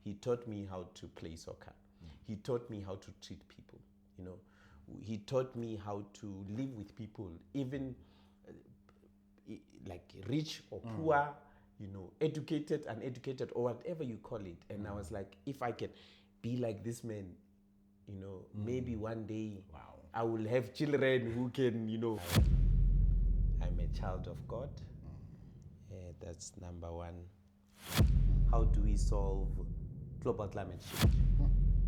He taught me how to play soccer. He taught me how to treat people. He taught me how to live with people, even like rich or poor, educated, uneducated, or whatever you call it. And I was like, if I can be like this man, maybe one day I will have children who can, I'm a child of God. That's number one. How do we solve global climate change?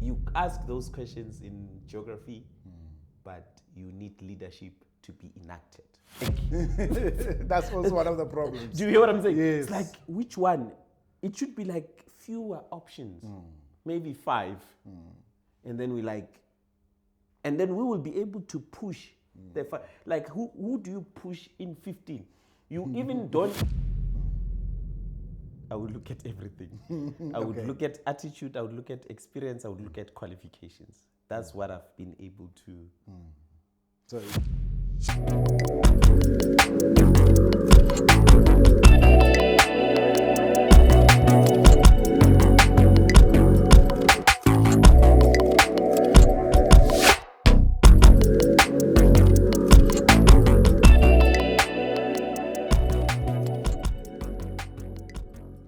You ask those questions in geography, but you need leadership to be enacted. That's also one of the problems. Do you hear what I'm saying? Yes. It's like, which one? It should be like fewer options, maybe 5. And then we will be able to push the 5. Like, who do you push in 15? You even don't. I would look at everything. I would look at attitude, I would look at experience, I would look at qualifications. That's what I've been able to. So,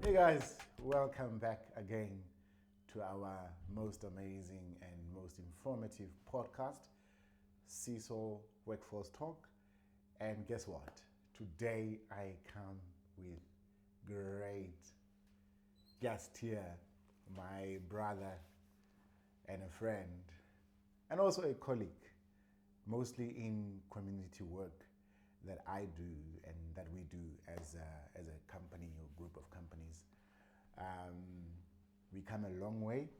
hey guys, welcome back again to our most amazing and most informative podcast, Sisol Workforce Talk. And guess what? Today I come with great guest here, my brother and a friend, and also a colleague, mostly in community work that I do and that we do as a company or group of companies. We come a long way,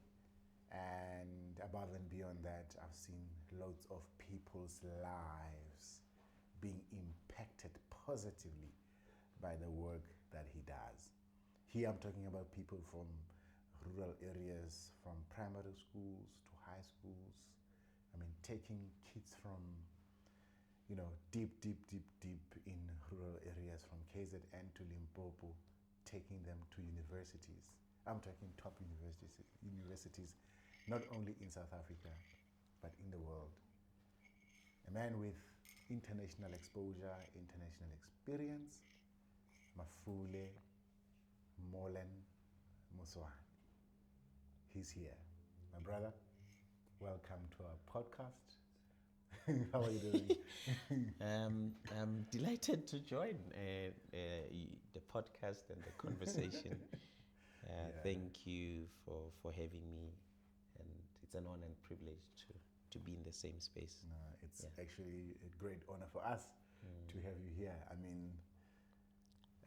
and above and beyond that, I've seen loads of people's lives being impacted positively by the work that he does. Here I'm talking about people from rural areas, from primary schools to high schools. I mean, taking kids from, deep in rural areas, from KZN to Limpopo, taking them to universities. I'm talking top universities, not only in South Africa, but in the world. A man with international exposure, international experience, Mafule Moswane. He's here. My brother, welcome to our podcast. How are you doing? I'm delighted to join the podcast and the conversation. Thank you for having me, and it's an honor and privilege to be in the same space. It's actually a great honor for us to have you here. I mean,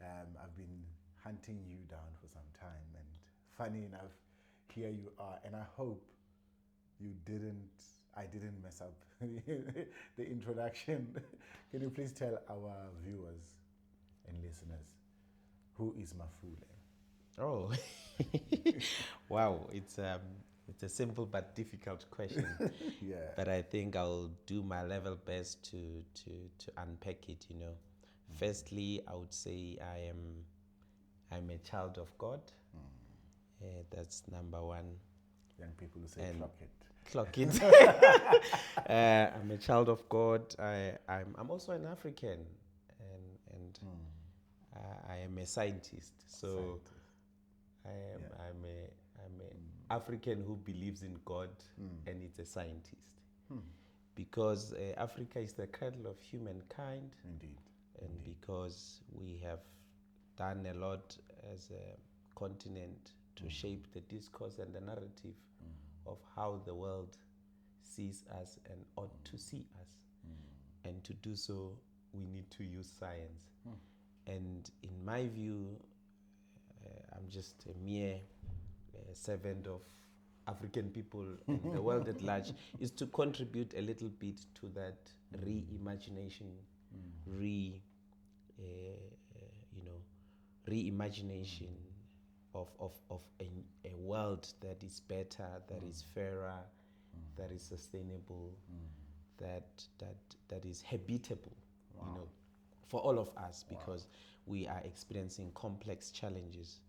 I've been hunting you down for some time, and funny enough, here you are, and I hope I didn't mess up the introduction. Can you please tell our viewers and listeners, who is Mafule? Oh, wow! It's a simple but difficult question. Yeah. But I think I'll do my level best to unpack it. Firstly, I would say I'm a child of God. That's number one. Young people say clock it. Clock it. I'm a child of God. I'm also an African, and I am a scientist. So I'm a African who believes in God, and it's a scientist. Because Africa is the cradle of humankind. Indeed. And because we have done a lot as a continent to shape the discourse and the narrative of how the world sees us and ought to see us. And to do so, we need to use science. And in my view, I'm just a mere servant of African people and the world at large, is to contribute a little bit to that reimagination, reimagination of a world that is better, that is fairer, that is sustainable, that is habitable, for all of us, because we are experiencing complex challenges,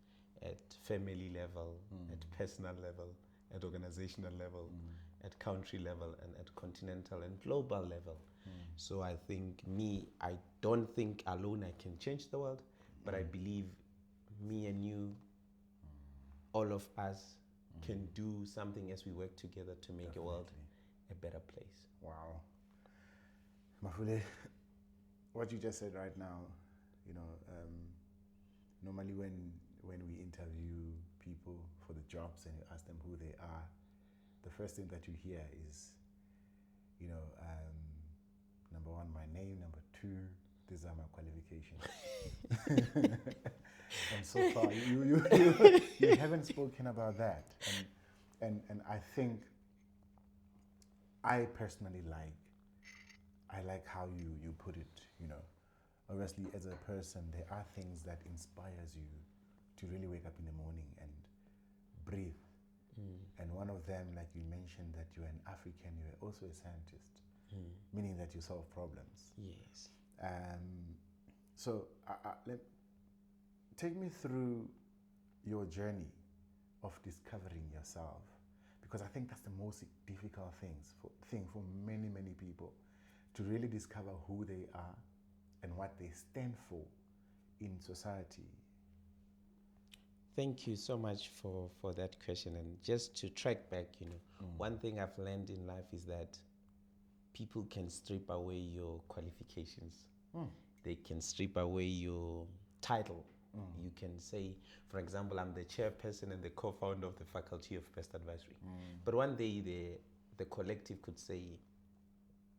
at family level, at personal level, at organizational level, at country level, and at continental and global level. So I think I don't think alone I can change the world, but I believe me and you, all of us, can do something as we work together to make a world a better place. Wow. Mafule, what you just said right now, normally when we interview people for the jobs and you ask them who they are, the first thing that you hear is, number one, my name, number two, these are my qualifications. And so far, you haven't spoken about that. And I think I personally like how you put it, Obviously, as a person, there are things that inspires you to really wake up in the morning and breathe. And one of them, like you mentioned, that you're an African, you're also a scientist, meaning that you solve problems. Yes. So take me through your journey of discovering yourself, because I think that's the most difficult thing for many, many people, to really discover who they are and what they stand for in society. Thank you so much for that question. And just to track back, one thing I've learned in life is that people can strip away your qualifications. They can strip away your title. You can say, for example, I'm the chairperson and the co-founder of the Faculty of Best Advisory. But one day the collective could say,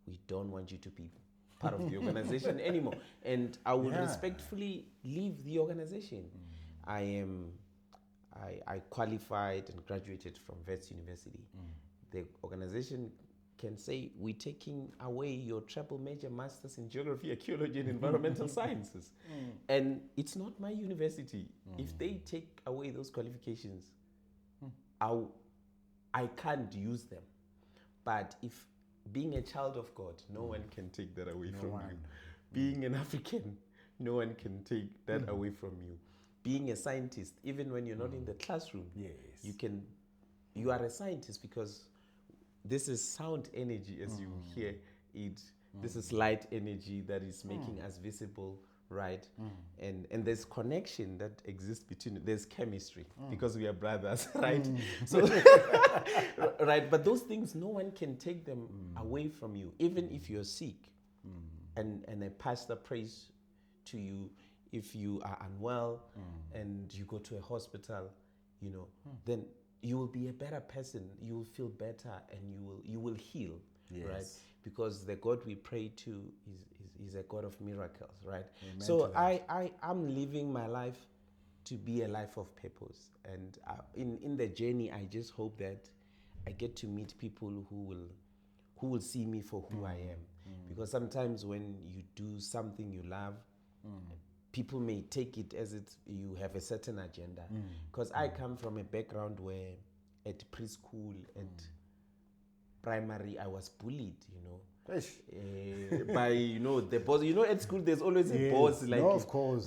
we don't want you to be part of the organization anymore. And I would respectfully leave the organization. I qualified and graduated from Wits University. The organization can say, we're taking away your triple major masters in geography, archaeology, and environmental sciences. And it's not my university. If they take away those qualifications, I can't use them. But if being a child of God, no one can take that away from you. Being an African, no one can take that away from you. Being a scientist, even when you're not in the classroom, you are a scientist, because this is sound energy as you hear it. This is light energy that is making us visible, right? And there's connection that exists between, there's chemistry, because we are brothers, right? So, right, but those things, no one can take them away from you, even if you're sick. And a pastor prays to you if you are unwell and you go to a hospital, then you will be a better person. You will feel better, and you will heal, right? Because the God we pray to is a God of miracles, right? Amen. So I'm living my life to be a life of purpose, and in the journey, I just hope that I get to meet people who will see me for who I am. Because sometimes when you do something you love, people may take it as you have a certain agenda. Because I come from a background where at preschool, at primary, I was bullied, by, the boss. At school, there's always a boss, like, no, of course.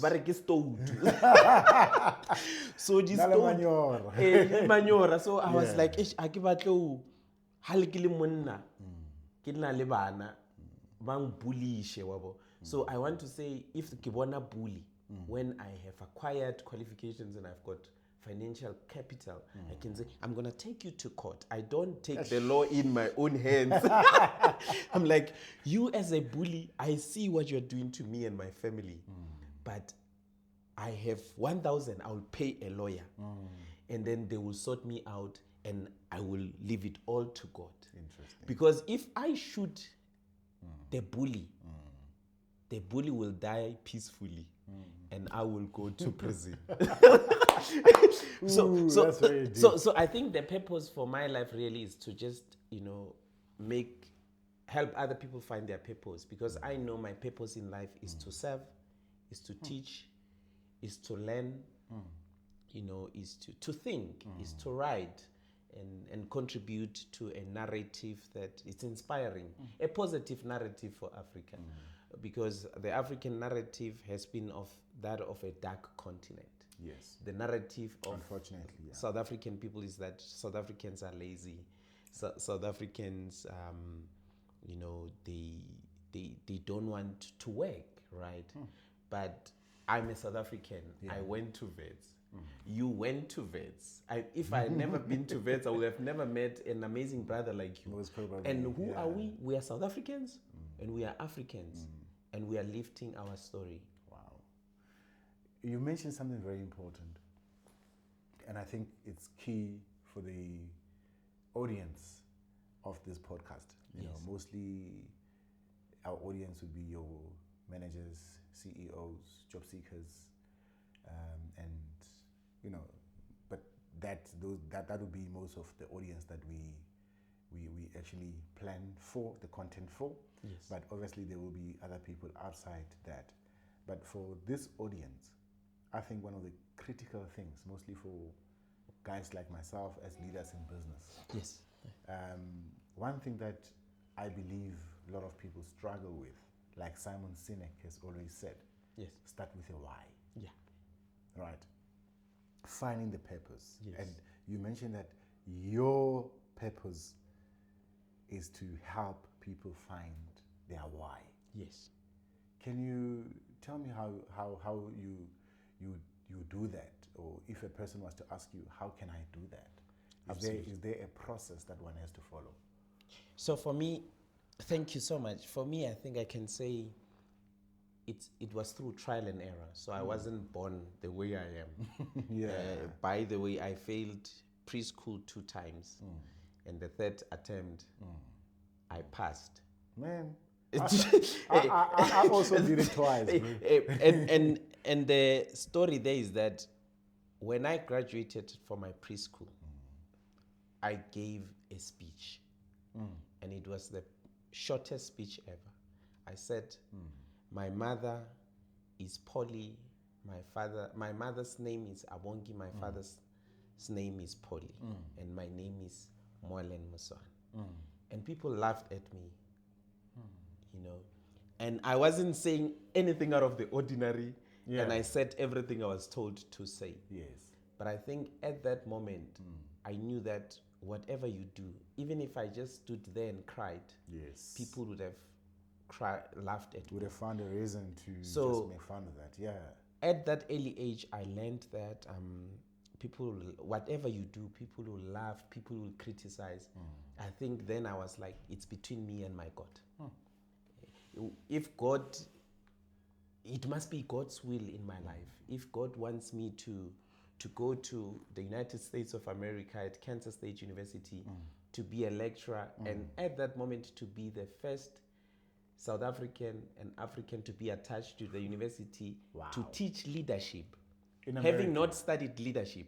So this manyora. So I was like, so I want to say, if Kibona bully, when I have acquired qualifications and I've got financial capital, I can say, I'm going to take you to court. I don't take the law in my own hands. I'm like, you as a bully, I see what you're doing to me and my family, but I have 1,000, I'll pay a lawyer, and then they will sort me out, and I will leave it all to God. Interesting. Because if I shoot the bully will die peacefully, and I will go to prison. So I think the purpose for my life really is to just, help other people find their purpose, because I know my purpose in life is to serve, is to teach, is to learn, is to think, is to write, and contribute to a narrative that is inspiring, a positive narrative for Africa. Because the African narrative has been of that of a dark continent. Yes. The narrative of Unfortunately, yeah. South African people is that South Africans are lazy. South Africans, they don't want to work, right? But I'm a South African. I went to vets. You went to vets. If I had never been to vets, I would have never met an amazing brother like you. Most probably. And who are we? We are South Africans, and we are Africans, and we are lifting our story. Wow. You mentioned something very important, and I think it's key for the audience of this podcast. You know, mostly our audience would be your managers, CEOs, job seekers, and you know, but that would be most of the audience that we actually plan for the content for. Yes. But obviously there will be other people outside that. But for this audience, I think one of the critical things, mostly for guys like myself as leaders in business. Yes. One thing that I believe a lot of people struggle with, like Simon Sinek has always said, Yes. start with a why. Yeah. Right. Finding the purpose. Yes. And you mentioned that your purpose is to help people find their why. Yes. Can you tell me how you do that? Or if a person was to ask you, how can I do that? Is there a process that one has to follow? So for me, thank you so much. For me, I think I can say it was through trial and error. So I wasn't born the way I am. By the way, I failed preschool 2 times. And the 3rd attempt, I passed. Man, I also did it twice. And the story there is that when I graduated from my preschool, I gave a speech. And it was the shortest speech ever. I said, my mother is Polly, my mother's name is Abongi, my father's name is Polly, and my name is Mafule Moswane. And people laughed at me, you know. And I wasn't saying anything out of the ordinary, and I said everything I was told to say. Yes. But I think at that moment, I knew that whatever you do, even if I just stood there and cried, people would have laughed at me. Would have found a reason to just make fun of that. Yeah. At that early age, I learned that people, whatever you do, people will laugh, people will criticize. I think then I was like, it's between me and my God. If God, it must be God's will in my life. If God wants me to go to the United States of America at Kansas State University to be a lecturer, and at that moment to be the first South African and African to be attached to the university to teach leadership, having not studied leadership,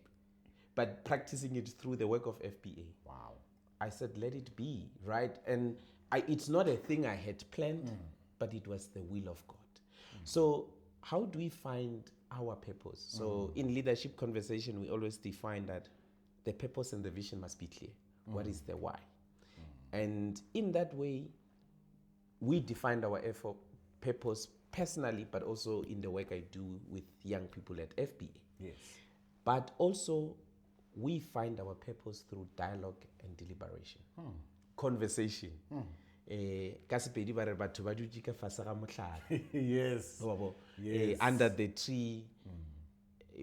but practicing it through the work of FBA. Wow. I said, let it be, right? And it's not a thing I had planned, but it was the will of God. So how do we find our purpose? So in leadership conversation, we always define that the purpose and the vision must be clear. What is the why? And in that way, we defined our purpose personally, but also in the work I do with young people at FBA. Yes. But also, we find our purpose through dialogue and deliberation. Conversation. Yes. Yes. Under the tree,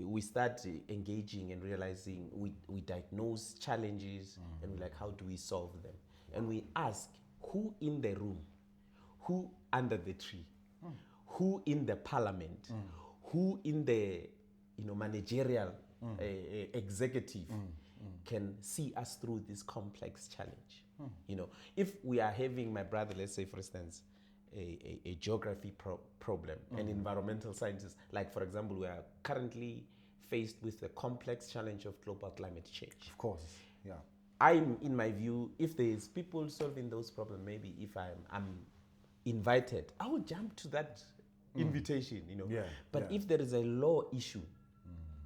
we start engaging and realizing we diagnose challenges and we're like, how do we solve them? And we ask, who in the room, who under the tree, who in the parliament, who in the managerial executive can see us through this complex challenge. If we are having, my brother, let's say for instance, a geography problem, and environmental sciences, like for example, we are currently faced with the complex challenge of global climate change. Of course, yeah. I'm, in my view, if there's people solving those problems, maybe if I'm invited, I would jump to that invitation, Yeah, But if there is a law issue,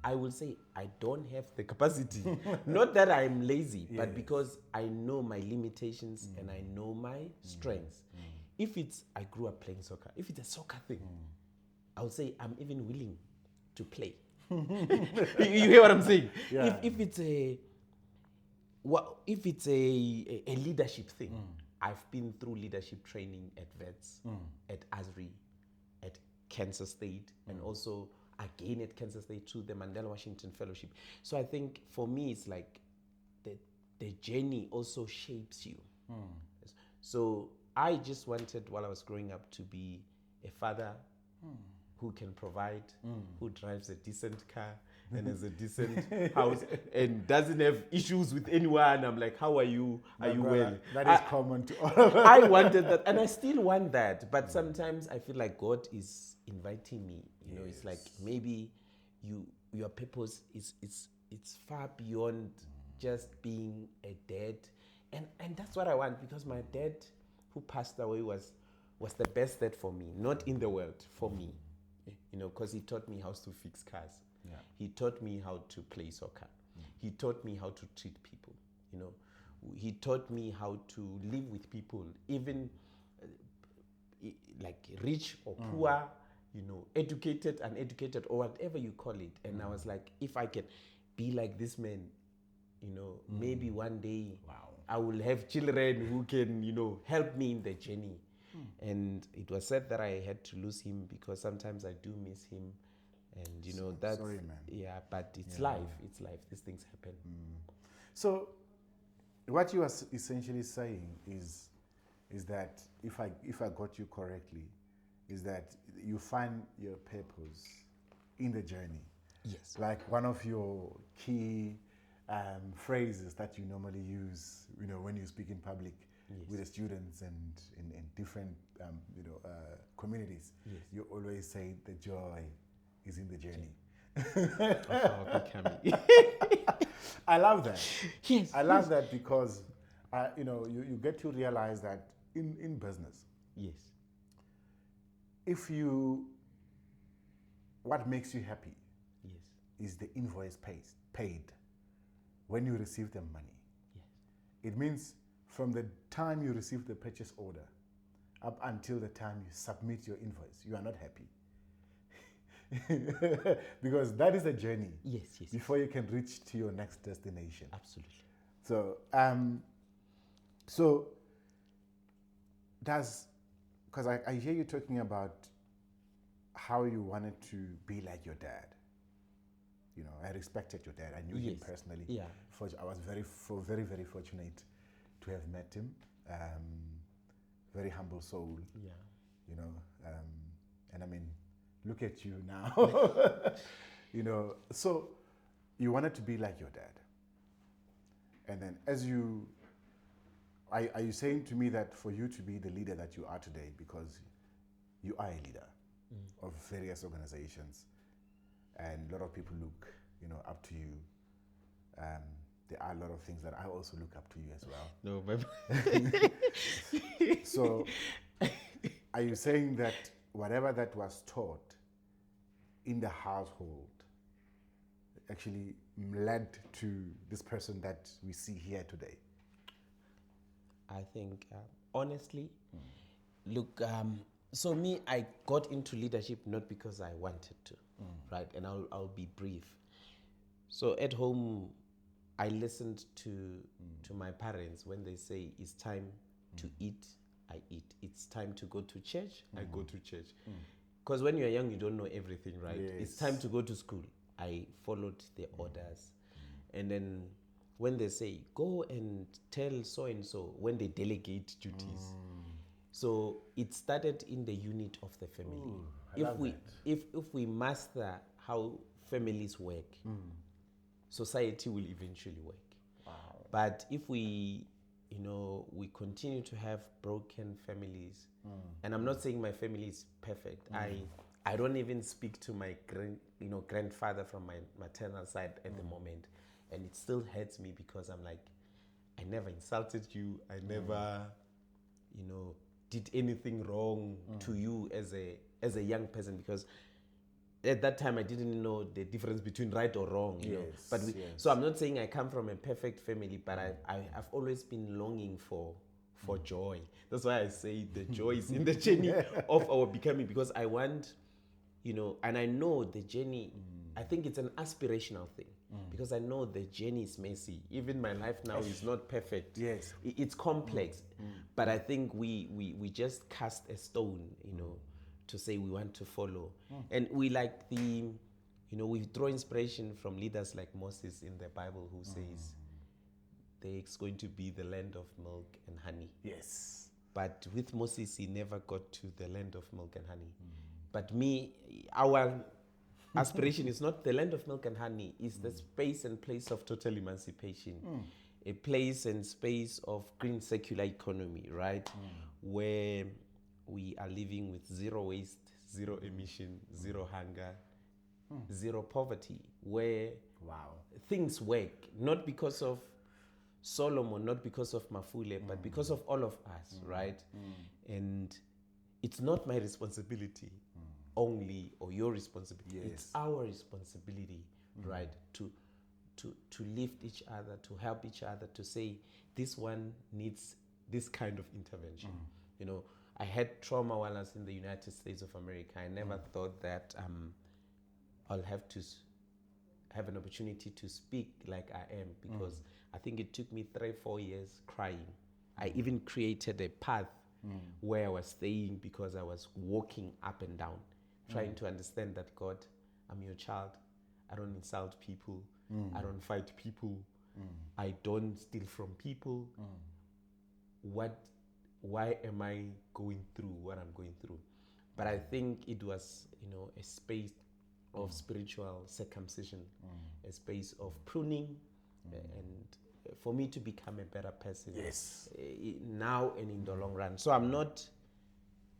I will say I don't have the capacity. Not that I'm lazy, but because I know my limitations and I know my strengths. If I grew up playing soccer, if it's a soccer thing, I would say I'm even willing to play. You hear what I'm saying? Yeah. If it's a leadership thing, I've been through leadership training at VETS, at ASRI, at Kansas State, and also again at Kansas State too, the Mandela Washington Fellowship. So I think for me, it's like the journey also shapes you. So I just wanted, while I was growing up, to be a father who can provide, who drives a decent car and has a decent house and doesn't have issues with anyone. I'm like, how are you? Are you well? That is common to all of us. I wanted that, and I still want that. But sometimes I feel like God is inviting me. You know, it's like maybe your purpose is it's far beyond just being a dad, and that's what I want, because my dad, who passed away, was the best dad for me, not in the world, for me. You know, because he taught me how to fix cars. Yeah. He taught me how to play soccer. He taught me how to treat people. You know, he taught me how to live with people, even like rich or poor, you know, educated, uneducated, or whatever you call it. And I was like, if I can be like this man, you know, maybe one day I will have children who can, you know, help me in the journey. And it was said that I had to lose him, because sometimes I do miss him. And, you know, that's... Sorry, man. Yeah, but it's life. It's life. These things happen. So what you are essentially saying is that, if I got you correctly, is that you find your purpose in the journey. Yes. Like one of your key phrases that you normally use, you know, when you speak in public with the students and in different, communities, you always say the joy is in the journey. I love that. Yes. I love that, because, you get to realize that in business, Yes. what makes you happy Yes. is the invoice paid when you receive the money. Yes. It means from the time you receive the purchase order up until the time you submit your invoice, you are not happy. Because that is a journey. Yes. Before you can reach to your next destination. Absolutely. So because I hear you talking about how you wanted to be like your dad. You know, I respected your dad. I knew him personally. Yeah. I was very, very fortunate to have met him. Very humble soul. Yeah. You know, and I mean, look at you now. You know, so you wanted to be like your dad. And then are you saying to me that for you to be the leader that you are today, because you are a leader of various organizations, and a lot of people look, up to you. There are a lot of things that I also look up to you as well. No, but So, are you saying that whatever that was taught in the household actually led to this person that we see here today? I think, honestly, look, so me, I got into leadership not because I wanted to, right? And I'll be brief. So at home, I listened to my parents when they say it's time to eat, I eat. It's time to go to church, I go to church. Because when you're young, you don't know everything, right? Yes. It's time to go to school. I followed the orders. And then when they say, go and tell so-and-so, when they delegate duties. So it started in the unit of the family. Ooh, if we master how families work, society will eventually work. Wow. But if we continue to have broken families, and I'm not saying my family is perfect. I don't even speak to my grandfather from my maternal side at the moment, and it still hurts me, because I'm like, I never insulted you. I never, did anything wrong to you as a young person, because at that time I didn't know the difference between right or wrong. You know? But so I'm not saying I come from a perfect family, but I've always been longing for joy. That's why I say the joy is in the journey of our becoming, because I want, and I know the journey. I think it's an aspirational thing because I know the journey is messy. Even my life now is not perfect. Yes. It's complex. But I think we just cast a stone, to say we want to follow. And we like we draw inspiration from leaders like Moses in the Bible who says there's going to be the land of milk and honey. Yes. But with Moses, he never got to the land of milk and honey. But our aspiration is not the land of milk and honey, it's the space and place of total emancipation. A place and space of green circular economy, right? Where we are living with zero waste, zero emission, zero hunger, zero poverty, where things work, not because of Solomon, not because of Mafule, but because of all of us, right? And it's not my responsibility only, or your responsibility. Yes. It's our responsibility, right? To lift each other, to help each other, to say this one needs this kind of intervention. I had trauma while I was in the United States of America. I never thought that I'll have to have an opportunity to speak like I am, because I think it took me 3-4 years crying. I even created a path where I was staying because I was walking up and down, trying to understand that, God, I'm your child. I don't insult people. I don't fight people. I don't steal from people. Why am I going through what I'm going through? But I think it was, a space of spiritual circumcision, a space of pruning, and for me to become a better person. Yes. Now and in the long run. So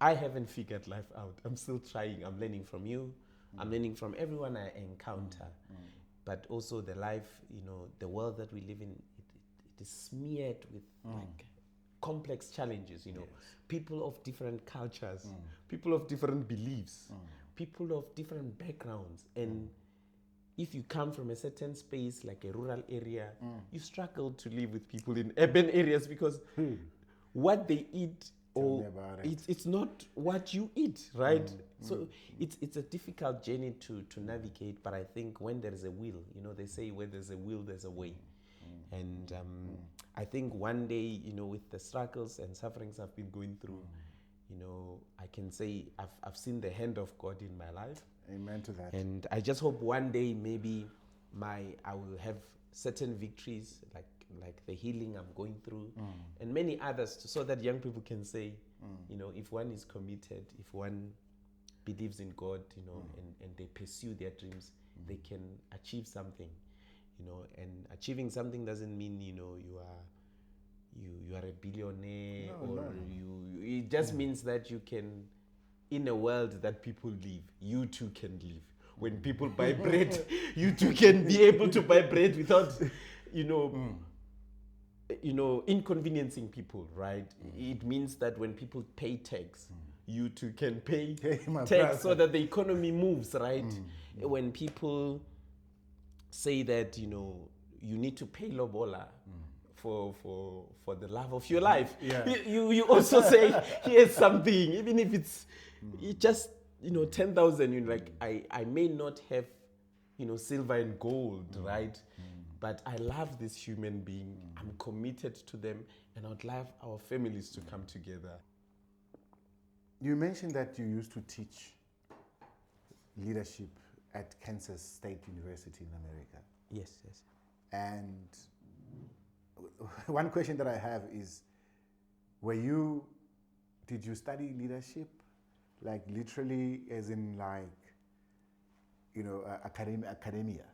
I haven't figured life out. I'm still trying. I'm learning from you. I'm learning from everyone I encounter. But also the life, the world that we live in, it is smeared with like complex challenges, people of different cultures, people of different beliefs, people of different backgrounds. And if you come from a certain space, like a rural area, you struggle to live with people in urban areas because what they eat, it's not what you eat, right? So it's a difficult journey to navigate, but I think when there is a will, they say where there's a will, there's a way. And I think one day, with the struggles and sufferings I've been going through, I can say I've seen the hand of God in my life. Amen to that. And I just hope one day maybe I will have certain victories, like the healing I'm going through, and many others, so that young people can say, if one is committed, if one believes in God, and they pursue their dreams, they can achieve something, and achieving something doesn't mean, you are a billionaire, it just means that you can, in a world that people live, you too can live. When people buy bread, you too can be able to buy bread without, inconveniencing people, right? It means that when people pay tax, you too can pay tax so that the economy moves, right? When people say that, you need to pay lobola for the love of your life, you also say, here's something, even if it's just 10,000, you're like, I may not have silver and gold, right? But I love this human being. I'm committed to them, and I would love our families to come together. You mentioned that you used to teach leadership at Kansas State University in America. Yes. And one question that I have is, did you study leadership? Like literally, as in academia?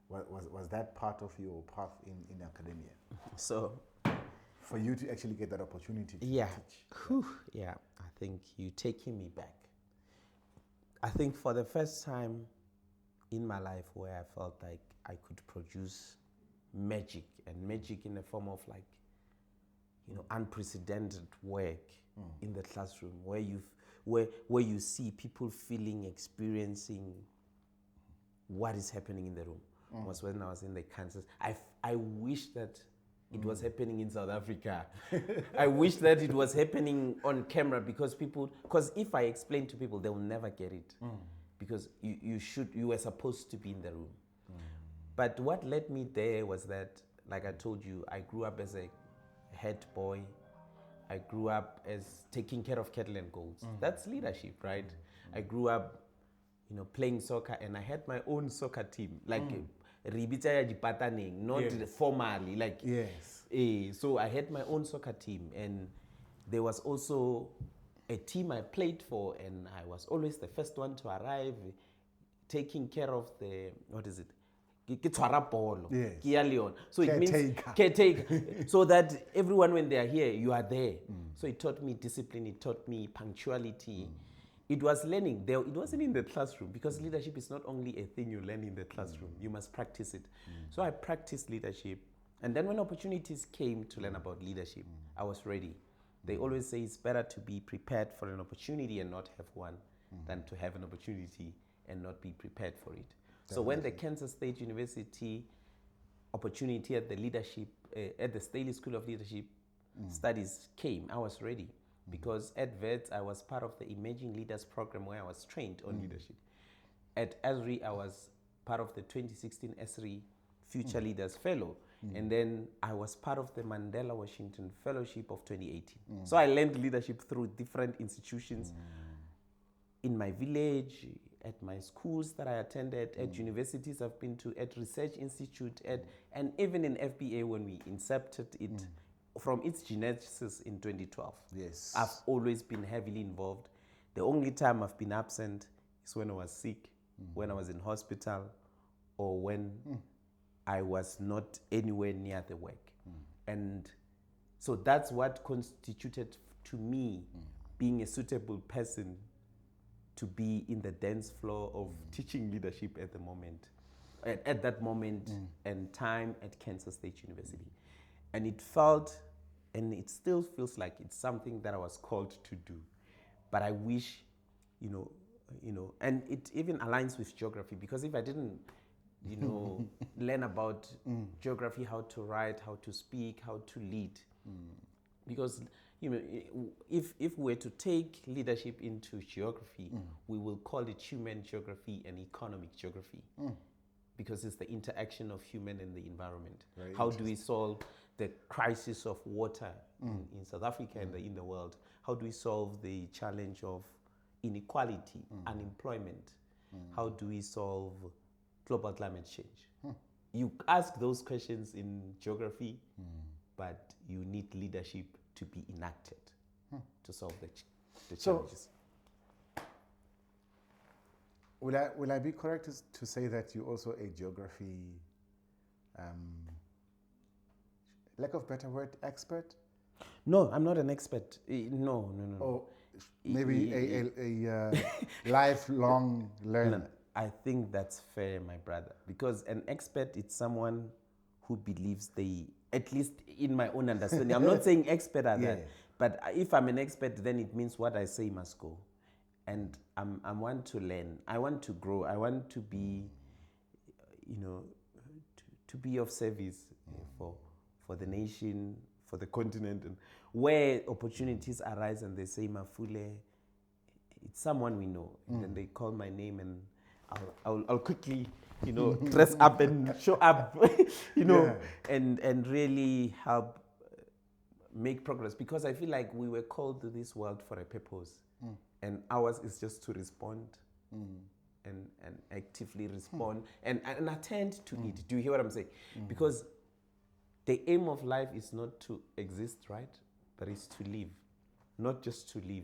Was that part of your path in academia? So, for you to actually get that opportunity to teach? I think you're taking me back. I think for the first time in my life where I felt like I could produce magic, and magic in the form of unprecedented work in the classroom, where you see people feeling, experiencing what is happening in the room. Was when I was in the Kansas. I wish that it was happening in South Africa. I wish that it was happening on camera, because if I explain to people, they will never get it. because you were supposed to be in the room. But what led me there was that, like I told you, I grew up as a head boy. I grew up as taking care of cattle and goats. That's leadership, right? I grew up, playing soccer, and I had my own soccer team, like not formally, like yes. So I had my own soccer team, and there was also a team I played for, and I was always the first one to arrive, taking care of the, what is it? Yes. So it means caretaker. So that everyone, when they are here, you are there. So it taught me discipline, it taught me punctuality. It was learning. It wasn't in the classroom, because leadership is not only a thing you learn in the classroom, you must practice it. So I practiced leadership. And then when opportunities came to learn about leadership, I was ready. They always say it's better to be prepared for an opportunity and not have one than to have an opportunity and not be prepared for it. So when the Kansas State University opportunity at the leadership, at the Staley School of Leadership Studies came, I was ready. Because at VETS, I was part of the Emerging Leaders program where I was trained on leadership. At ESRI, I was part of the 2016 ESRI Future Leaders Fellow. And then I was part of the Mandela Washington Fellowship of 2018. So I learned leadership through different institutions in my village, at my schools that I attended, at universities I've been to, at Research Institute, and even in FBA when we incepted it from its genesis in 2012. Yes. I've always been heavily involved. The only time I've been absent is when I was sick, when I was in hospital, or when I was not anywhere near the work. And so that's what constituted to me being a suitable person to be in the dance floor of teaching leadership at the moment, at that moment and time at Kansas State University. And it felt, and it still feels like it's something that I was called to do. But I wish, and it even aligns with geography, because if I didn't, learn about geography, how to write, how to speak, how to lead, because if we were to take leadership into geography, we will call it human geography and economic geography, because it's the interaction of human and the environment. How do we solve the crisis of water in South Africa and in the world? How do we solve the challenge of inequality, unemployment? How do we solve global climate change? You ask those questions in geography, but you need leadership to be enacted to solve the challenges. Will I be correct to say that you're also a geography, lack of better word, expert? No, I'm not an expert. No. Or maybe a lifelong learner? No, I think that's fair, my brother, because an expert is someone who believes at least in my own understanding. I'm not saying expert at that, but if I'm an expert, then it means what I say must go. And I want to learn. I want to grow. I want to be, to be of service for the nation, for the continent, and where opportunities arise and they say, Mafule, it's someone we know. And then they call my name, and I'll quickly, dress up and show up, and really help make progress, because I feel like we were called to this world for a purpose, and ours is just to respond and actively respond and attend to it. Do you hear what I'm saying? Because the aim of life is not to exist, right? But it's to live, not just to live,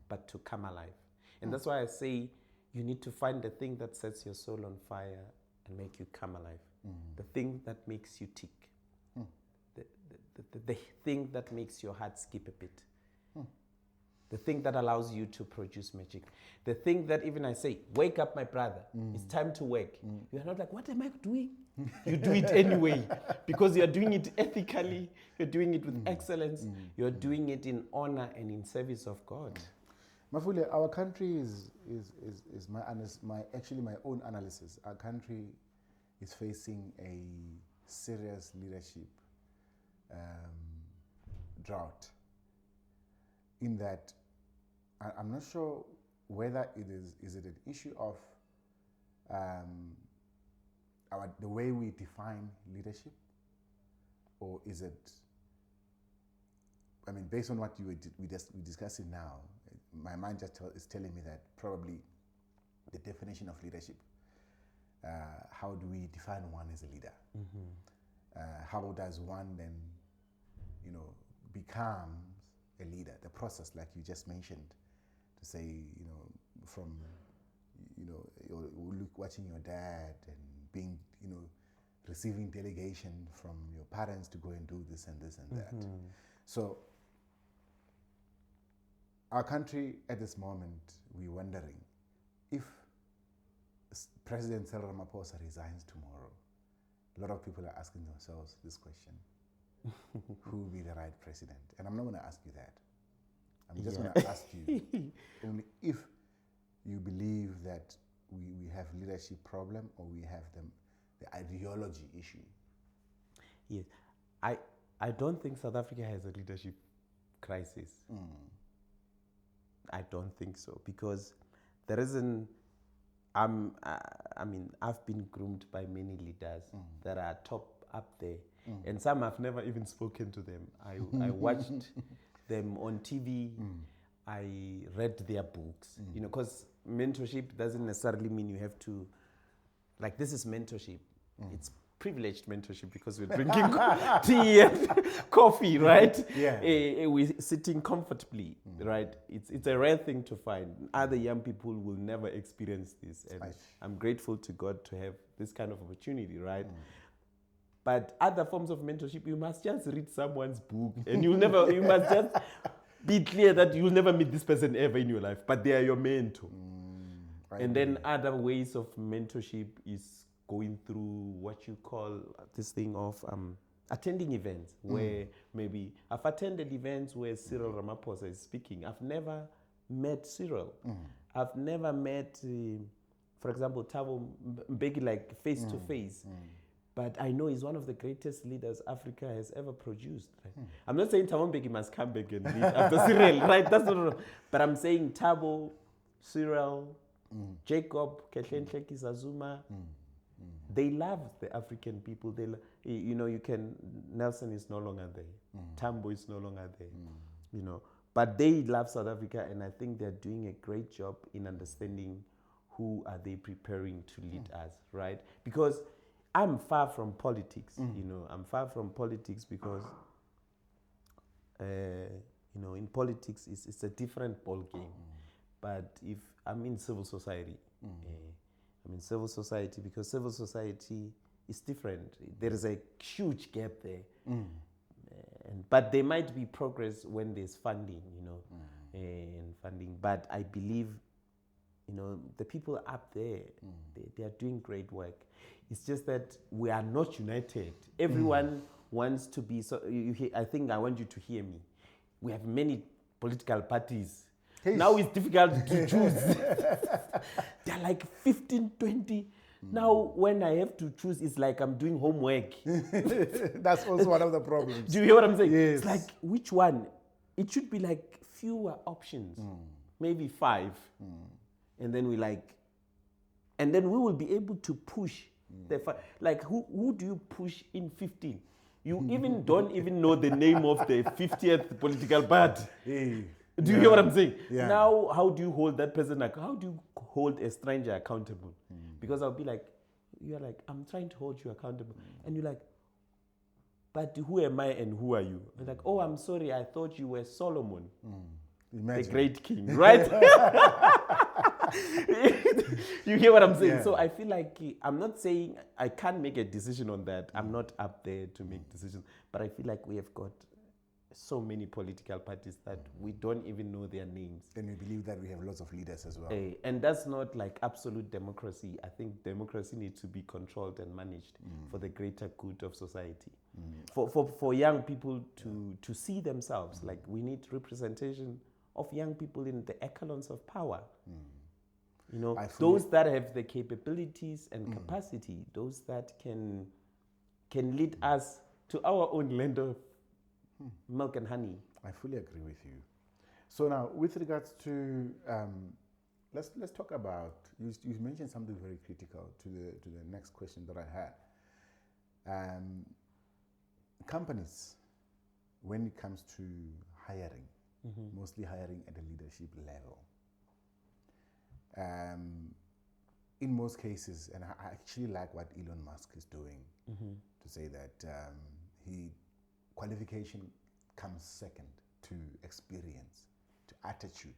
but to come alive. And that's why I say you need to find the thing that sets your soul on fire and make you come alive. The thing that makes you tick. The thing that makes your heart skip a bit. The thing that allows you to produce magic. The thing that even I say, wake up, my brother. It's time to work. You're not like, what am I doing? You do it anyway, because you're doing it ethically. You're doing it with excellence. You're doing it in honor and in service of God. Mafule, our country is my own analysis. Our country is facing a serious leadership drought. In that, I'm not sure whether is it an issue of the way we define leadership, or is it? I mean, based on what we discussing now, my mind just is telling me that probably the definition of leadership. How do we define one as a leader? How does one then, becomes a leader? The process, like you just mentioned, to say, from, watching your dad and being, receiving delegation from your parents to go and do this and this and that. So our country at this moment, we're wondering if President Cyril Ramaphosa resigns tomorrow. A lot of people are asking themselves this question: who will be the right president? And I'm not going to ask you that. I'm just going to ask you only if you believe that we have leadership problem, or we have the ideology issue. Yes, I don't think South Africa has a leadership crisis. I don't think so, because there isn't. I mean, I've been groomed by many leaders that are top up there, and some I've never even spoken to them. I watched them on TV. I read their books, because mentorship doesn't necessarily mean you have to, like, this is mentorship. It's privileged mentorship because we're drinking tea and coffee, right? Yeah. We're sitting comfortably, right? It's a rare thing to find. Other young people will never experience this, and I'm grateful to God to have this kind of opportunity, right? But other forms of mentorship, you must just read someone's book, and you must just be clear that you'll never meet this person ever in your life, but they are your mentor. And then other ways of mentorship is going through what you call this thing of attending events, where maybe I've attended events where Cyril Ramaphosa is speaking. I've never met Cyril. I've never met, for example, Thabo Mbeki, like face to face. But I know he's one of the greatest leaders Africa has ever produced. Right? I'm not saying Thabo Mbeki must come back and lead after Cyril, right? That's not. But I'm saying Thabo, Cyril, Jacob, Ketlentleki Zuma. They love the African people. They, Nelson is no longer there. Tambo is no longer there. But they love South Africa, and I think they're doing a great job in understanding who are they preparing to lead us, right? Because I'm far from politics. I'm far from politics because, in politics it's a different ball game. But if I'm in civil society. I'm in civil society because civil society is different. There is a huge gap there. But there might be progress when there's funding, and funding. But I believe, the people up there, they are doing great work. It's just that we are not united. Everyone wants to be, so I think I want you to hear me. We have many political parties. Now it's difficult to choose. There are like 15, 20. Now when I have to choose, it's like I'm doing homework. That's also one of the problems. Do you hear what I'm saying? Yes. It's like, which one? It should be like fewer options, maybe 5. And then and then we will be able to push the 5. Like, who do you push in 15? You even don't even know the name of the 50th political party. Do you hear what I'm saying? Yeah. Now, how do you hold that person? Like, how do you hold a stranger accountable? Because I'll be like, you're like, I'm trying to hold you accountable. And you're like, but who am I and who are you? I'm like, oh, I'm sorry, I thought you were Solomon, the great king, right? You hear what I'm saying? Yeah. So I feel like I'm not saying I can't make a decision on that. I'm not up there to make decisions. But I feel like we have got so many political parties that we don't even know their names. And we believe that we have lots of leaders as well. And that's not like absolute democracy. I think democracy needs to be controlled and managed for the greater good of society. For young people to see themselves, like we need representation of young people in the echelons of power. Those that have the capabilities and capacity, those that can lead us to our own land of milk and honey. I fully agree with you. So now, with regards to let's talk about, you mentioned something very critical to the next question that I had. Companies, when it comes to hiring, mostly hiring at the leadership level, in most cases, and I actually like what Elon Musk is doing, to say that qualification comes second to experience, to attitude,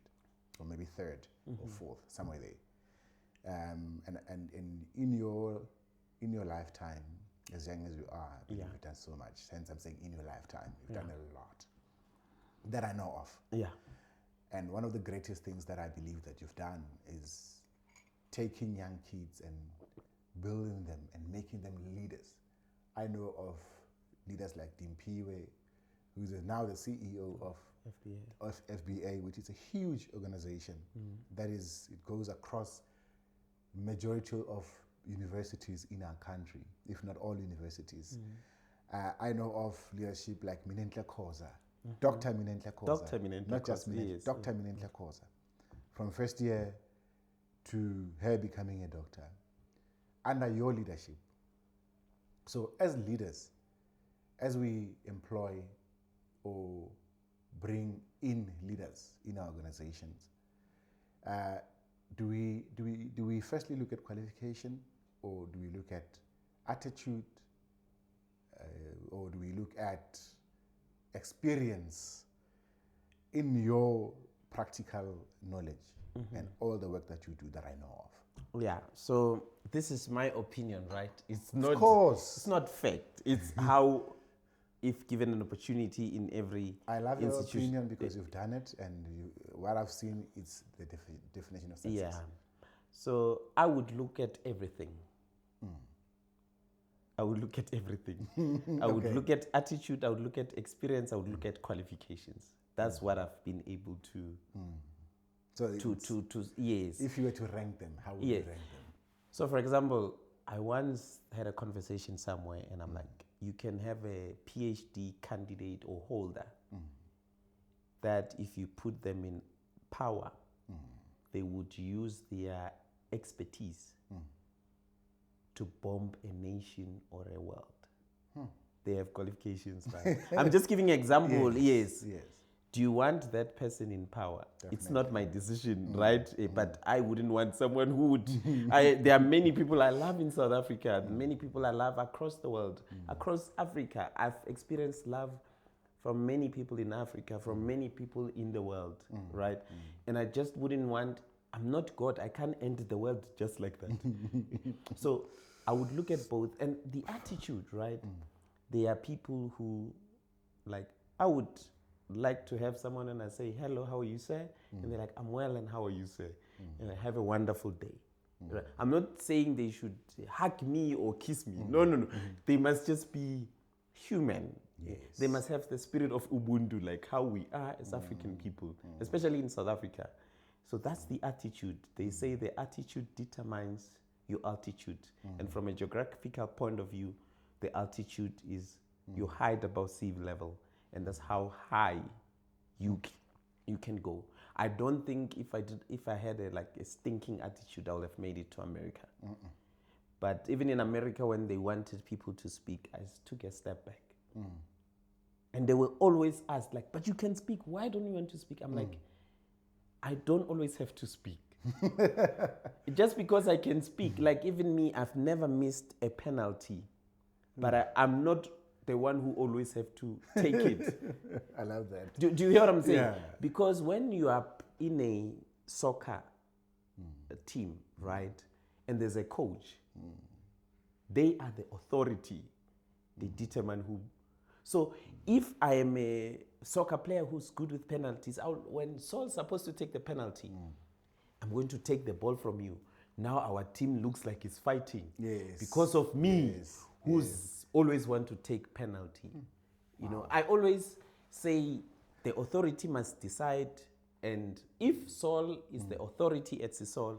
or maybe third or fourth, somewhere there. And in your lifetime, as young as you are, you've done so much. Hence, I'm saying in your lifetime, you've done a lot that I know of. Yeah. And one of the greatest things that I believe that you've done is taking young kids and building them and making them leaders. I know of leaders like Dimpiwe, who's now the CEO of FBA, which is a huge organization it goes across majority of universities in our country, if not all universities. I know of leadership like Minentle Khoza, Dr. Minentle Khoza, not just Minentle, Dr. Minentle Khoza, from first year to her becoming a doctor, under your leadership. So as leaders, as we employ or bring in leaders in our organizations, do we firstly look at qualification, or do we look at attitude, or do we look at experience in your practical knowledge and all the work that you do that I know of? Yeah, so this is my opinion, right? It's not, of course, it's not fact. It's how, if given an opportunity in every I love your institution, opinion because you've done it, and what I've seen is the definition of success. Yeah. So I would look at everything. I would look at everything. I would look at attitude. I would look at experience. I would look at qualifications. That's what I've been able to. So yes. If you were to rank them, how would you rank them? So, for example, I once had a conversation somewhere, and I'm like, you can have a PhD candidate or holder that if you put them in power, they would use their expertise to bomb a nation or a world. They have qualifications. Right? I'm just giving an example. Yes. Do you want that person in power? Definitely. It's not my decision, right? But I wouldn't want someone who would. There are many people I love in South Africa, many people I love across the world, across Africa. I've experienced love from many people in Africa, from many people in the world, right? And I just wouldn't want, I'm not God, I can't end the world just like that. So I would look at both. And the attitude, right? There are people who, like, I would like to have someone and I say, hello, how are you, sir? And they're like, I'm well, and how are you, sir? And I have a wonderful day. Right? I'm not saying they should hug me or kiss me. No. They must just be human. Yes. They must have the spirit of Ubuntu, like how we are as African people, especially in South Africa. So that's the attitude. They say the attitude determines your altitude. And from a geographical point of view, the altitude is your height above sea level. And that's how high you can go. I don't think if I had a stinking attitude, I would have made it to America. But even in America, when they wanted people to speak, I took a step back. And they will always ask, like, but you can speak. Why don't you want to speak? I'm like, I don't always have to speak. Just because I can speak, like even me, I've never missed a penalty. But I'm not the one who always have to take it. I love that. Do you hear what I'm saying? Yeah. Because when you are in a soccer team, right, and there's a coach, they are the authority. They determine who. So if I am a soccer player who's good with penalties, when Saul's supposed to take the penalty, I'm going to take the ball from you. Now our team looks like it's fighting. Yes. Because of me, who's always want to take penalty. You know, I always say the authority must decide, and if Saul is the authority at Sisol,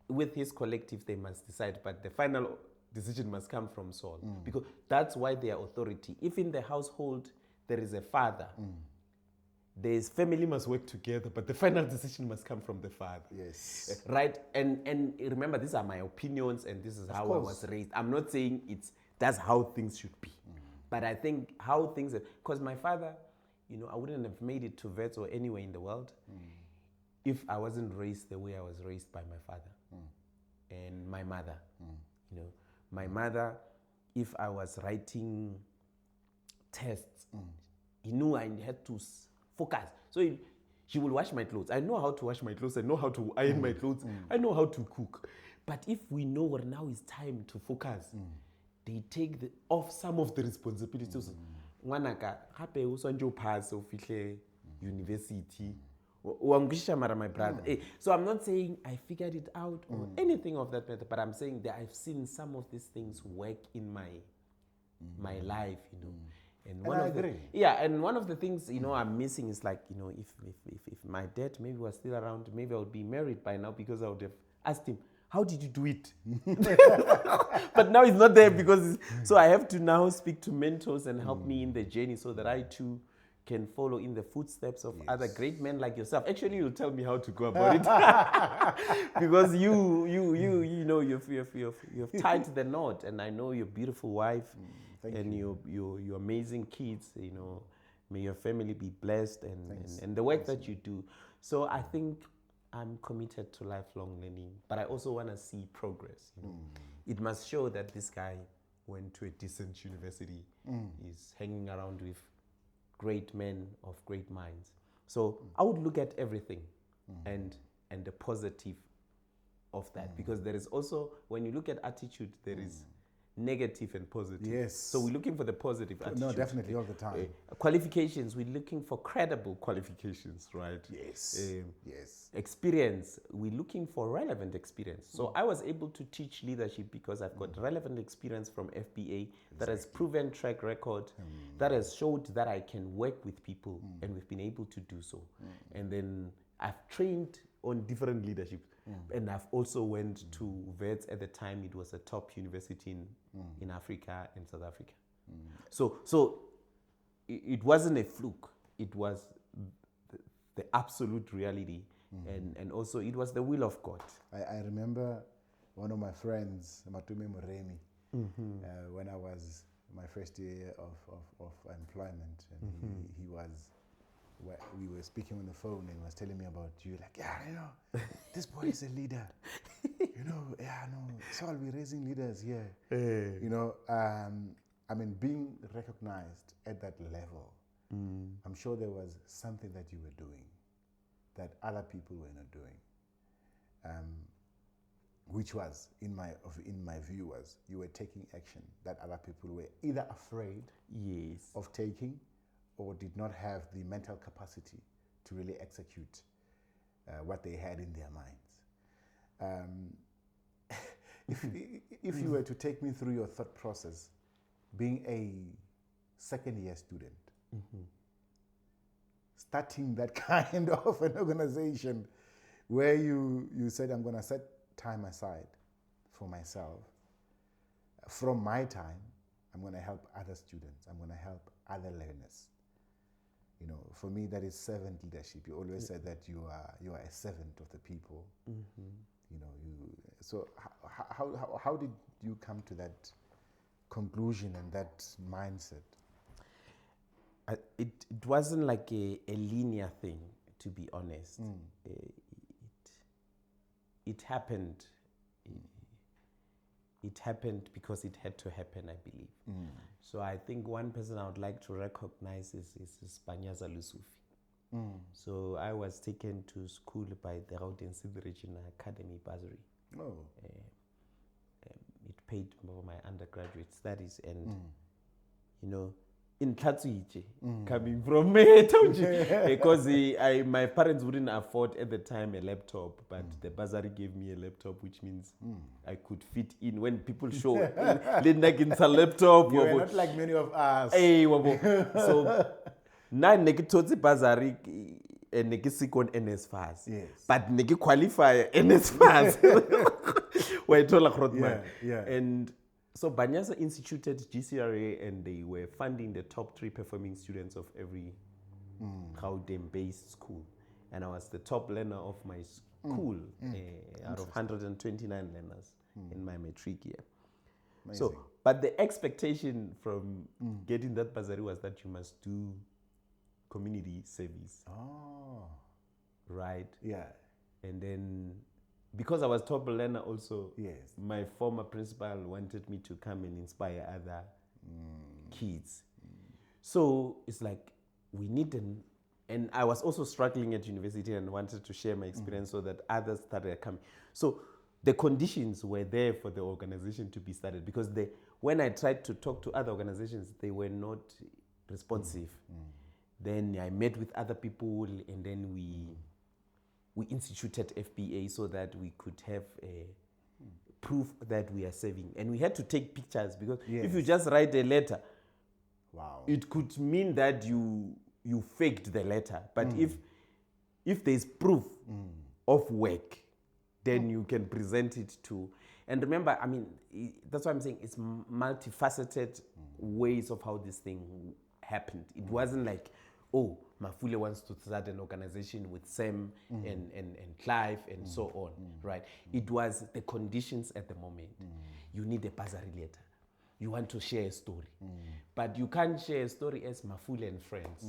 with his collective they must decide, but the final decision must come from Saul, because that's why they are authority. If in the household there is a father, there's family must work together, but the final decision must come from the father. Yes. Right? And remember, these are my opinions and this is how I was raised. I'm not saying that's how things should be. But I think how things, because my father, I wouldn't have made it to vets or anywhere in the world if I wasn't raised the way I was raised by my father and my mother. My mother, if I was writing tests, he knew I had to focus. So she will wash my clothes. I know how to wash my clothes. I know how to iron my clothes. I know how to cook. But if we know what now is time to focus, they take off some of the responsibilities. Ngwanaka, hape usonjo pass official university. My brother. So I'm not saying I figured it out or anything of that matter, but I'm saying that I've seen some of these things work in my life, And I agree. And one of the things I'm missing is like if my dad maybe was still around, maybe I would be married by now because I would have asked him, how did you do it? But now he's not there because so I have to now speak to mentors and help me in the journey so that I too can follow in the footsteps of other great men like yourself. Actually, you'll tell me how to go about it because you've tied the knot, and I know your beautiful wife and your amazing kids. May your family be blessed and the work that you do. So I think I'm committed to lifelong learning, but I also want to see progress. It must show that this guy went to a decent university, is hanging around with great men of great minds. So I would look at everything and the positive of that, because there is also, when you look at attitude, there is negative and positive. Yes. So we're looking for the positive attitude. No, definitely, all the time. Qualifications, we're looking for credible qualifications, right? Yes. Yes. Experience, we're looking for relevant experience. So I was able to teach leadership because I've got relevant experience from FBA that has proven track record, that has showed that I can work with people, and we've been able to do so. And then I've trained on different leadership. And I've also went to Wits at the time. It was a top university in Africa and South Africa. So it wasn't a fluke. It was the absolute reality. And also it was the will of God. I remember one of my friends, Matume Muremi, when I was my first year of employment. And he was... we were speaking on the phone and he was telling me about you, like, this boy is a leader. So I'll be raising leaders here. Being recognized at that level, I'm sure there was something that you were doing that other people were not doing. Which was, in my view, was you were taking action that other people were either afraid of taking, or did not have the mental capacity to really execute what they had in their minds. If you were to take me through your thought process, being a second-year student, starting that kind of an organization where you said, I'm going to set time aside for myself. From my time, I'm going to help other students. I'm going to help other learners. For me, that is servant leadership. You always said that you are a servant of the people. So how did you come to that conclusion and that mindset? It wasn't like a linear thing, to be honest. It happened. It happened because it had to happen, I believe. So I think one person I would like to recognize is Spanyaza Lusufi. So I was taken to school by the Gauteng Regional Academy bursary. It paid for my undergraduate studies, and in Tlatswije, coming from because my parents wouldn't afford at the time a laptop, but the bursary gave me a laptop, which means I could fit in when people show it's a laptop. You're not like many of us. So now I bursary and on NSFAS. Yes. But I qualify NSFAS. And so Banyasa instituted GCRA, and they were funding the top 3 performing students of every Gauteng-based school. And I was the top learner of my school out of 129 learners in my matric year. Amazing. So, but the expectation from getting that bursary was that you must do community service. Oh. Right? Yeah. And then, because I was top learner also, Yes. my former principal wanted me to come and inspire other kids. So it's like, we need and I was also struggling at university and wanted to share my experience so that others started coming. So the conditions were there for the organization to be started, because when I tried to talk to other organizations, they were not responsive. Then I met with other people, and then we instituted FBA so that we could have proof that we are serving. And we had to take pictures, because if you just write a letter, it could mean that you faked the letter. But if there's proof of work, then you can present it to. And remember, I mean, that's why I'm saying it's multifaceted ways of how this thing happened. It wasn't like, oh, Mafule wants to start an organization with Sam and Clive and so on, right? It was the conditions at the moment. You need a bursary letter. You want to share a story. But you can't share a story as Mafule and friends.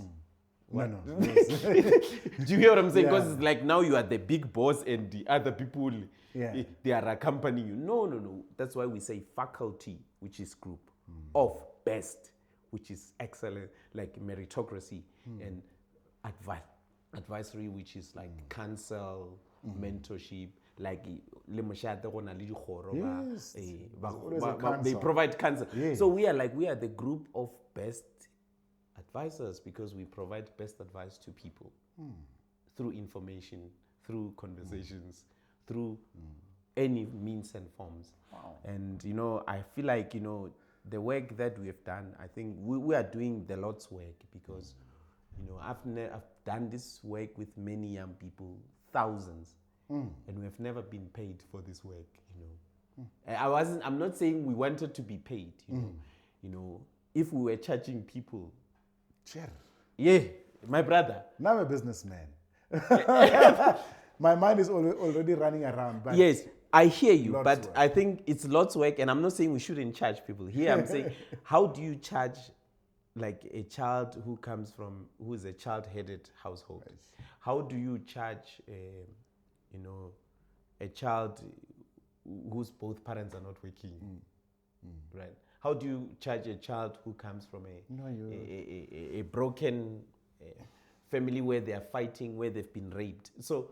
No. Do you hear what I'm saying? Because it's like now you are the big boss and the other people, they are accompanying you. No. That's why we say faculty, which is group, of best, which is excellent, like meritocracy, and advisory, which is like counsel, mentorship, like they provide counsel. So we are the group of best advisors, because we provide best advice to people through information, through conversations, through any means and forms. And I feel like the work that we have done, I think we are doing the Lord's work, because I've done this work with many young people, thousands, and we have never been paid for this work. I'm not saying we wanted to be paid. If we were charging people. Sure. Yeah, my brother. Now I'm a businessman. My mind is already running around. But yes, I hear you, but work. I think it's lots of work, and I'm not saying we shouldn't charge people. Here I'm saying, how do you charge like a child who is a child-headed household? Right. How do you charge a child whose both parents are not working? Right? How do you charge a child who comes from a broken family where they are fighting, where they've been raped? So,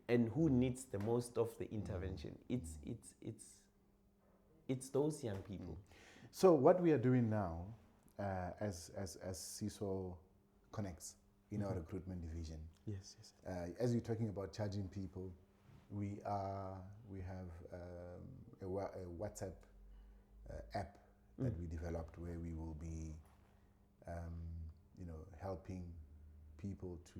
and who needs the most of the intervention? It's those young people. So what we are doing now, as Sisol Connex in our recruitment division. Yes. As you're talking about charging people, we have a WhatsApp app that we developed, where we will be, helping people to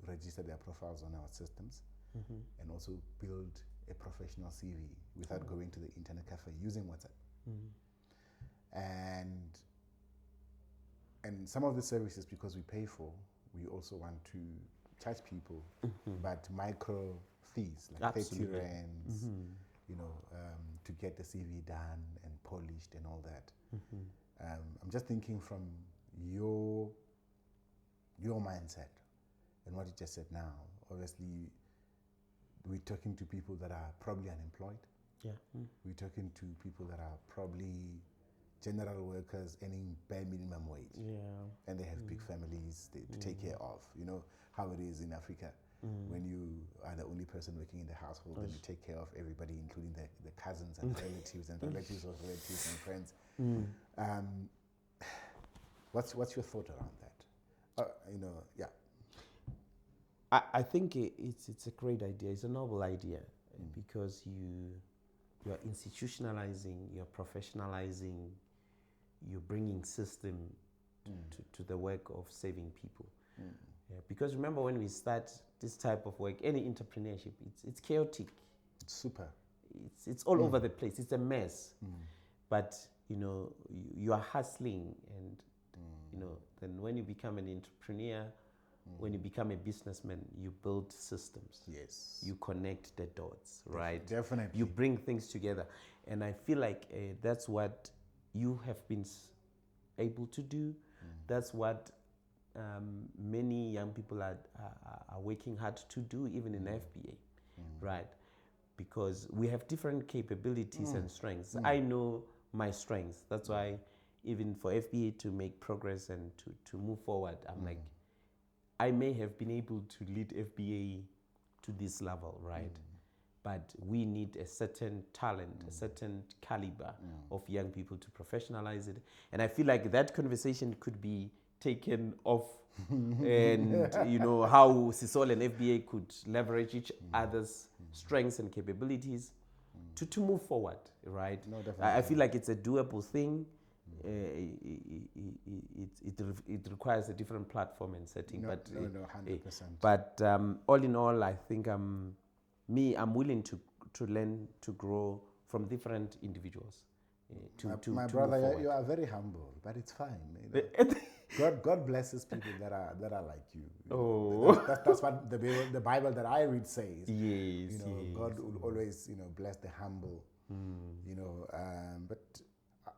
register their profiles on our systems, and also build a professional CV without going to the internet cafe, using WhatsApp. And some of the services, because we pay for, we also want to charge people, but micro fees, like Absolutely. 30 rands, to get the CV done and polished and all that. I'm just thinking from your mindset and what you just said now. Obviously, we're talking to people that are probably unemployed. Yeah. We're talking to people that are probably general workers earning bare minimum wage. Yeah. And they have big families to take care of. You know how it is in Africa. When you are the only person working in the household, then you take care of everybody, including the cousins and relatives and relatives of relatives and friends. What's your thought around that? I think it's a great idea. It's a noble idea, because you're institutionalizing, you're professionalizing, you're bringing system to the work of saving people. Yeah, because remember, when we start this type of work, any entrepreneurship, it's chaotic. It's super. It's all over the place. It's a mess. But you are hustling, and then when you become an entrepreneur, when you become a businessman, you build systems. Yes. You connect the dots, right? Definitely. You bring things together. And I feel like that's what you have been able to do. That's what many young people are working hard to do, even in FBA, right? Because we have different capabilities and strengths. I know my strengths. That's why even for FBA to make progress and to move forward, I'm like, I may have been able to lead FBA to this level, right? But we need a certain talent, a certain caliber of young people to professionalize it. And I feel like that conversation could be taken off and, you know, how Sisol and FBA could leverage each other's strengths and capabilities to move forward, right? No, definitely. I feel like it's a doable thing. It requires a different platform and setting. No, but 100%. But all in all, I think I'm willing to learn, to grow from different individuals. My brother, you are very humble, but it's fine. You know. God blesses people that are like you. That's what the Bible that I read says. Yes, you know, God will always, you know, bless the humble. You know, but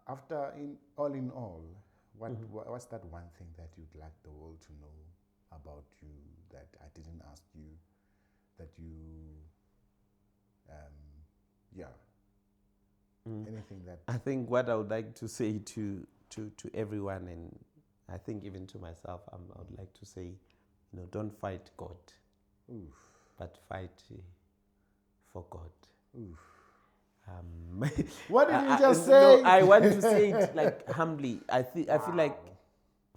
after in all, what's that one thing that you'd like the world to know about you that I didn't ask you, that you, anything that... I think what I would like to say to everyone, and I think even to myself, I would like to say, you know, don't fight God, but fight for God. What did you just say? No, I want to say it like humbly. I feel like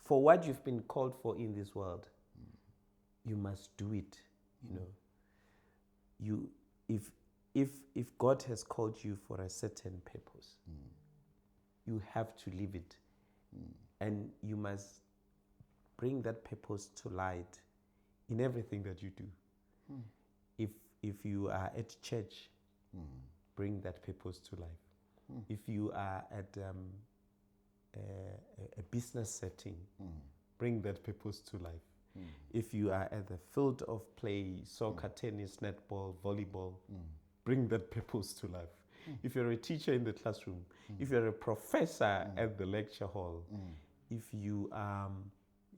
for what you've been called for in this world, you must do it. You know, if God has called you for a certain purpose, you have to live it, and you must bring that purpose to light in everything that you do. If you are at church, bring that purpose to life. If you are at a business setting, bring that purpose to life. If you are at the field of play, soccer, tennis, netball, volleyball, bring that purpose to life. If you're a teacher in the classroom, if you're a professor at the lecture hall, if you are,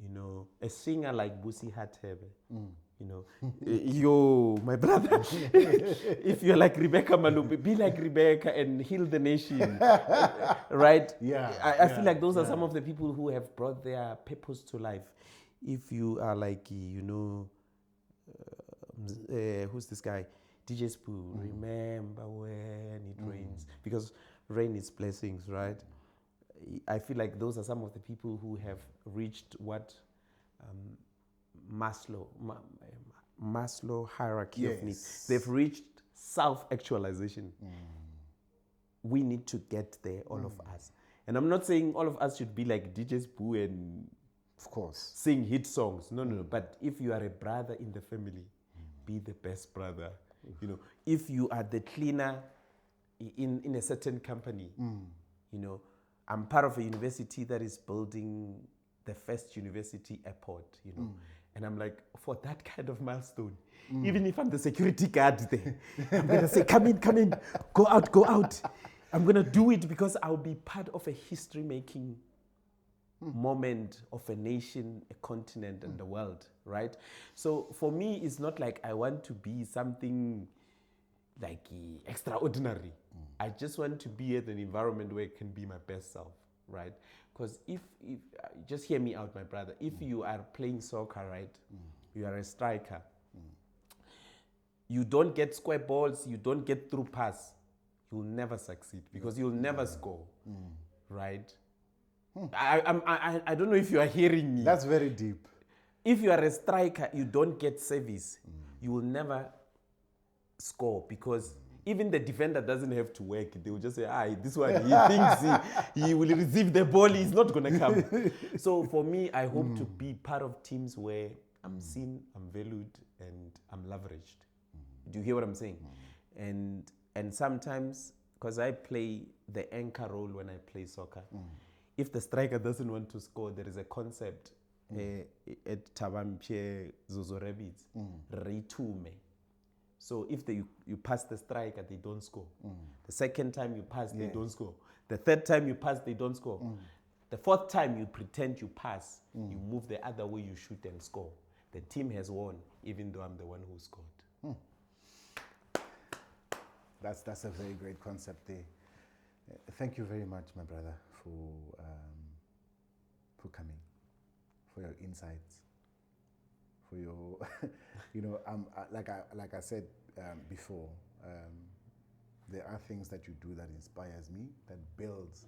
you know, a singer like Busi Hatebe, you know, yo, my brother, if you're like Rebecca Malube, be like Rebecca and heal the nation, right? I feel like those are some of the people who have brought their purpose to life. If you are like, you know, who's this guy? DJ Spoo, remember when it rains, because rain is blessings, right? I feel like those are some of the people who have reached what Maslow hierarchy of needs. They've reached self-actualization. We need to get there, all of us. And I'm not saying all of us should be like DJ Spoo and, of course, sing hit songs. No. But if you are a brother in the family, be the best brother. You know, if you are the cleaner in a certain company, you know, I'm part of a university that is building the first university airport, you know. And I'm like, for that kind of milestone, even if I'm the security guard there, I'm going to say, come in, go out. I'm going to do it because I'll be part of a history-making moment of a nation, a continent, and the world, right? So for me, it's not like I want to be something like extraordinary. I just want to be at an environment where I can be my best self, right? Because if just hear me out, my brother, if you are playing soccer, right, you are a striker, you don't get square balls, you don't get through pass, you'll never succeed because you'll never score, right? I don't know if you are hearing me. That's very deep. If you are a striker, you don't get service, you will never score because even the defender doesn't have to work. They will just say, this one, he thinks he will receive the ball, he's not going to come. So for me, I hope to be part of teams where I'm seen, I'm valued, and I'm leveraged. Do you hear what I'm saying? And sometimes, because I play the anchor role when I play soccer, if the striker doesn't want to score, there is a concept at Tabampie Zozo Rabbits, Reitume. So if you pass the striker, they don't score. The second time you pass, they don't score. The third time you pass, they don't score. The fourth time you pretend you pass, you move the other way, you shoot and score. The team has won, even though I'm the one who scored. That's a very great concept there. Thank you very much, my brother, for coming, for your insights, for your, like I said before, there are things that you do that inspires me, that builds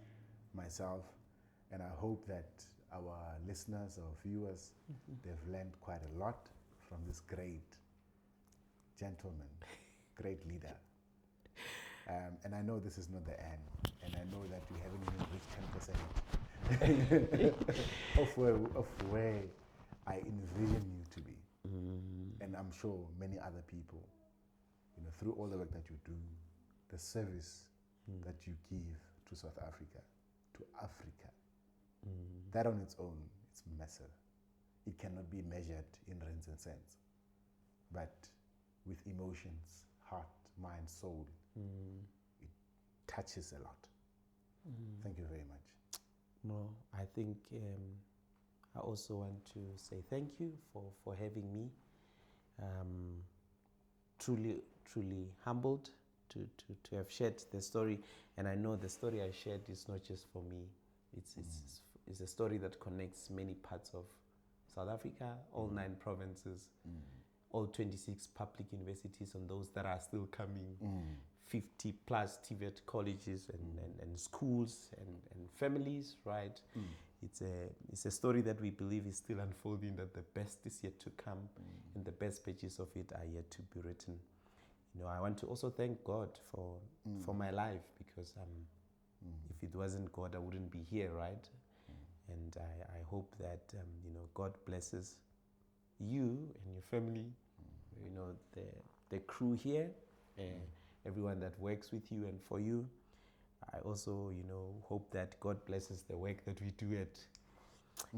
myself, and I hope that our listeners or viewers, they've learned quite a lot from this great gentleman, great leader. And I know this is not the end, and I know that we haven't even reached 10% of where I envision you to be. And I'm sure many other people, through all the work that you do, the service that you give to South Africa, to Africa, that on its own, it's massive. It cannot be measured in rands and cents, but with emotions, heart, mind, soul, it touches a lot. Thank you very much. No, I think I also want to say thank you for having me. Truly humbled to have shared the story, and I know the story I shared is not just for me. It's a story that connects many parts of South Africa, all 9 provinces, all 26 public universities, and those that are still coming, 50 plus TVET colleges and schools and families, right? It's a story that we believe is still unfolding, that the best is yet to come, and the best pages of it are yet to be written. I want to also thank God for my life, because if it wasn't God, I wouldn't be here, right? And I hope that God blesses you and your family, the crew here, everyone that works with you and for you. I also, hope that God blesses the work that we do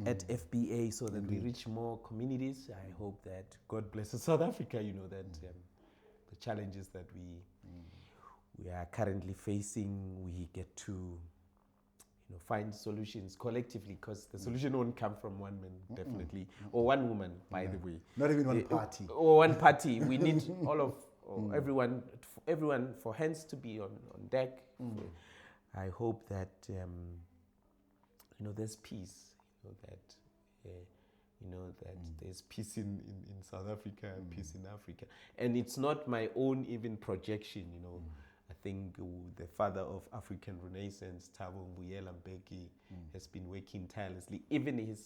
at FBA, so that we reach more communities. I hope that God blesses South Africa, that the challenges that we are currently facing, we get to find solutions collectively, because the solution won't come from one man, definitely, or one woman, by the way. Not even one party. Or one party. We need all of everyone for hands to be on deck. I hope that there's peace. That there's peace in South Africa and peace in Africa, and it's not my own even projection. I think the father of African Renaissance, Thabo Mbuyela Mbeki, has been working tirelessly, even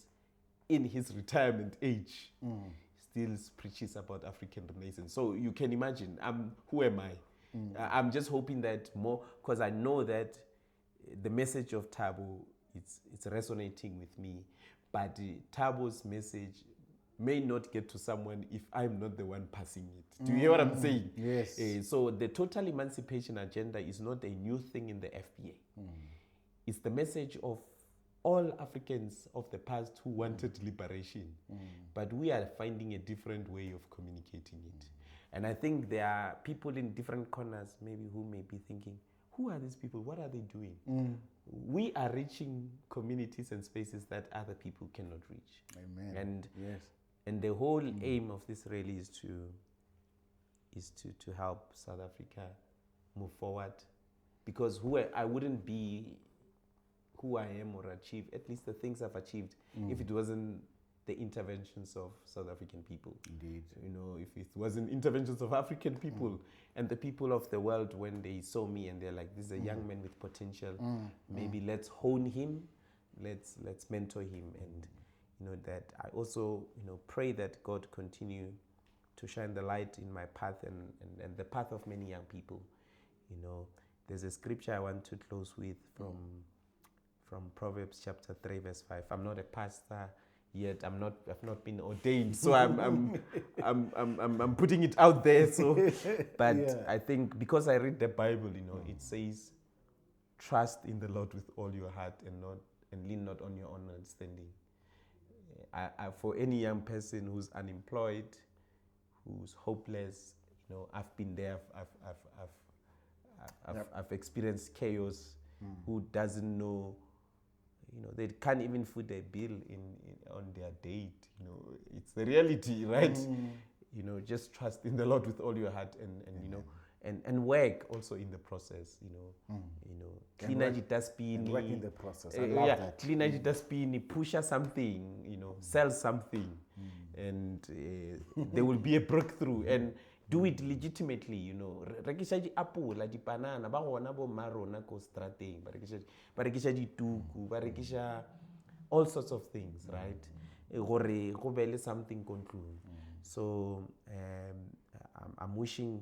in his retirement age. Still preaches about African Renaissance. So you can imagine, who am I? I'm just hoping that more, because I know that the message of Thabo, it's resonating with me, but Thabo's message may not get to someone if I'm not the one passing it. Do you hear what I'm saying? Yes. So the total emancipation agenda is not a new thing in the FBA. It's the message of all Africans of the past who wanted liberation, but we are finding a different way of communicating it. And I think there are people in different corners maybe who may be thinking, who are these people? What are they doing? We are reaching communities and spaces that other people cannot reach. Amen. And the whole aim of this rally is to help South Africa move forward, because I wouldn't be who I am or achieve, at least the things I've achieved, if it wasn't the interventions of South African people. Indeed. If it wasn't interventions of African people and the people of the world, when they saw me and they're like, this is a young man with potential, maybe let's hone him, let's mentor him. And that I also pray that God continue to shine the light in my path and the path of many young people. There's a scripture I want to close with from Proverbs chapter 3 verse 5. I'm not a pastor yet. I've not been ordained, so I'm putting it out there. So, but I think because I read the Bible, it says, "Trust in the Lord with all your heart and lean not on your own understanding." for any young person who's unemployed, who's hopeless, I've been there. I've experienced chaos. Who doesn't know? They can't even foot a bill on their date. It's the reality, right? Just trust in the Lord with all your heart, and work also in the process. Clean and work in the process. I love that. Clean spin, push something, sell something, and there will be a breakthrough. And do it legitimately, rekisha di apple, di banana, ba gona bo marona ko strateng, ba rekisha di tuku, ba rekisha all sorts of things, right? Gore go be le something conclude. So I'm wishing,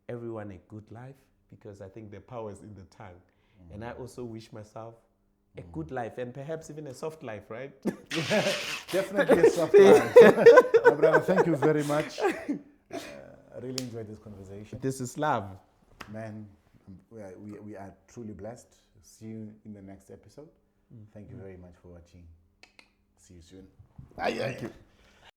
everyone a good life, because I think the power is in the tongue. And I also wish myself a good life, and perhaps even a soft life, right? Definitely a soft life. My brother, thank you very much. I really enjoyed this conversation. This is love. Man, we are truly blessed. See you in the next episode. Thank you very much for watching. See you soon. Thank you.